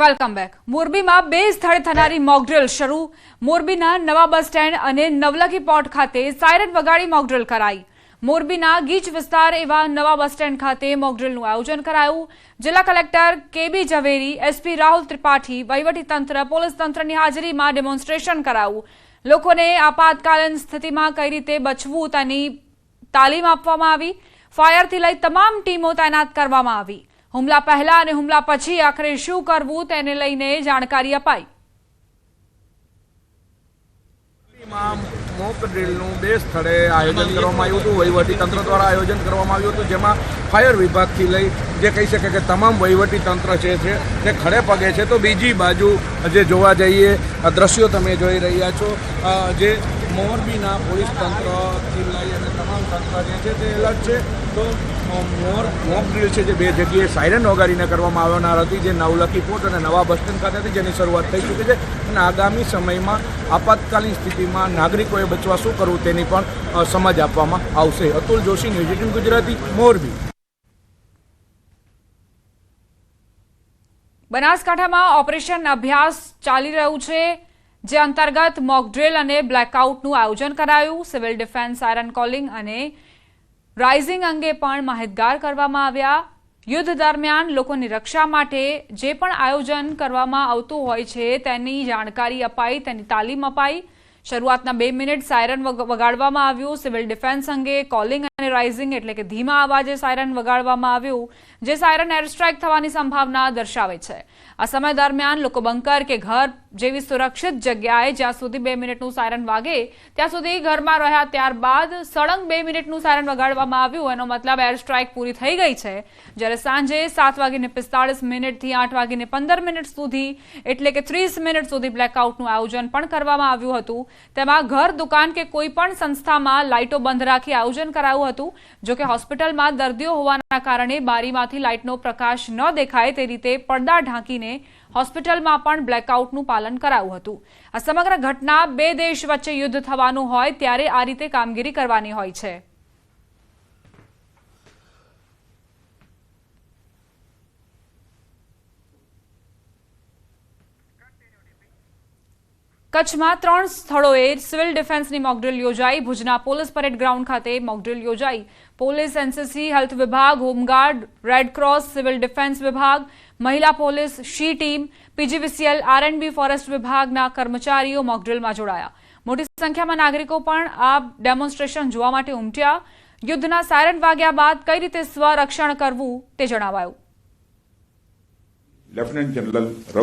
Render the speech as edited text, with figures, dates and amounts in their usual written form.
Welcome back. મોરબીમાં બે સ્થળે થનારી મોકડ્રીલ શરૂ। મોરબીના નવા બસ સ્ટેન્ડ અને નવલખી પોર્ટ ખાતે સાયરન વગાડી મોકડ્રીલ કરાઈ। મોરબીના ગીચ વિસ્તાર એવા નવા બસ સ્ટેન્ડ ખાતે મોકડ્રીલનું આયોજન કરાયું। જિલ્લા કલેક્ટર કેબી ઝવેરી, એસપી રાહુલ ત્રિપાઠી, વહીવટીતંત્ર, પોલીસ તંત્રની હાજરીમાં ડેમોન્સ્ટ્રેશન કરાયું। લોકોને આપાતકાલીન સ્થિતિમાં કઈ રીતે બચવું તેની તાલીમ આપવામાં આવી। ફાયરથી લઈ તમામ ટીમો તૈનાત કરવામાં આવી। હુમલા પહેલા અને હુમલા પછી આખરે શું કરવું તેને લઈને જાણકારી અપાઈ। મોક ડ્રીલનું બે સ્થળે આયોજન કરવામાં આવ્યું હતું। વહીવટીતંત્ર દ્વારા આયોજન કરવામાં આવ્યું હતું, જેમાં ફાયર વિભાગથી લઈ જે કહી શકે કે તમામ વહીવટીતંત્ર છે તે ખડે પગે છે। તો બીજી બાજુ જે જોવા જઈએ દ્રશ્યો તમે જોઈ રહ્યા છો, જે મોરબીના પોલીસ તંત્રથી લઈ અને તમામ તંત્ર જે છે તે એલર્ટ છે। તો મોક ડ્રીલ છે જે બે જગ્યાએ સાયરન વગાડીને કરવામાં આવનાર હતી, જે નવલખી પોર્ટ અને નવા બસ સ્ટેન્ડ ખાતેથી જેની શરૂઆત થઈ ચૂકી છે અને આગામી સમયમાં આપાતકાલીન સ્થિતિમાં નાગરિકોએ બચવા શું કરવું તેની પણ સમજ આપવામાં આવશે। અતુલ જોશી, ન્યૂઝ 18 ગુજરાતી, મોરબી। બનાસકાંઠામાં ઓપરેશન અભ્યાસ ચાલી રહ્યું છે, જે અંતર્ગત મોકડ્રીલ અને બ્લેકઆઉટનું આયોજન કરાયું। સિવિલ ડિફેન્સ, સાયરન કોલિંગ અને રાઇઝિંગ અંગે પણ માહિતગાર કરવામાં આવ્યા। યુદ્ધ દરમિયાન લોકોની રક્ષા માટે જે પણ આયોજન કરવામાં આવતું હોય છે તેની જાણકારી અપાઈ, તેની તાલીમ અપાઈ। શરૂઆતના 2 મિનિટ સાયરન વગાડવામાં આવ્યું। સિવિલ ડિફેન્સ અંગે કોલિંગ અને રાઇઝિંગ એટલે કે ધીમા અવાજે સાયરન વગાડવામાં આવ્યું, જે સાયરન એર સ્ટ્રાઇક થવાની સંભાવના દર્શાવે છે। આ સમય દરમિયાન લોકો બંકર કે ઘર જેવી સુરક્ષિત જગ્યાએ જ્યાં સુધી 2 મિનિટનું સાયરન વાગે ત્યાં સુધી ઘરમાં રહ્યા। ત્યારબાદ સળંગ 2 મિનિટનું સાયરન વગાડવામાં આવ્યું। એનો મતલબ એર સ્ટ્રાઇક પૂરી થઈ ગઈ છે। જ્યારે સાંજે 7:45 થી 8:15 સુધી એટલે કે 30 મિનિટ સુધી બ્લેકઆઉટનું આયોજન પણ કરવામાં આવ્યું હતું। તેમાં ઘર, દુકાન કે કોઈ પણ સંસ્થામાં લાઇટો બંધ રાખી આયોજન કરાયું હતું। જોકે હોસ્પિટલમાં દર્દીઓ હોવાના કારણે બારીમાંથી લાઇટનો પ્રકાશ ન દેખાય તે રીતે પડદા ઢાંકીને હોસ્પિટલમાં પણ બ્લેકઆઉટનું પાલન કરાયું હતું। આ સમગ્ર ઘટના બે દેશ વચ્ચે યુદ્ધ થવાનું હોય ત્યારે આ રીતે કામગીરી કરવાની હોય છે। કચ્છમાં 3 સ્થળોએ સિવિલ ડિફેન્સની મોકડ્રીલ યોજાઈ। ભુજના પોલીસ પરેડ ગ્રાઉન્ડ ખાતે મોકડ્રીલ યોજાઈ। પોલીસ, એનસીસી, હેલ્થ વિભાગ, home guard, red cross, civil defence વિભાગ, મહિલા police, she team, PGVCL, RNB, forest વિભાગના કર્મચારીઓ મોકડ્રીલમાં જોડાયા। મોટી સંખ્યામાં નાગરિકો પણ આ ડેમોન્સ્ટ્રેશન જોવા માટે ઉમટ્યા। યુદ્ધના સાયરન વાગ્યા બાદ કઈ રીતે સ્વરક્ષણ કરવું તે જણાવાયું। Lieutenant general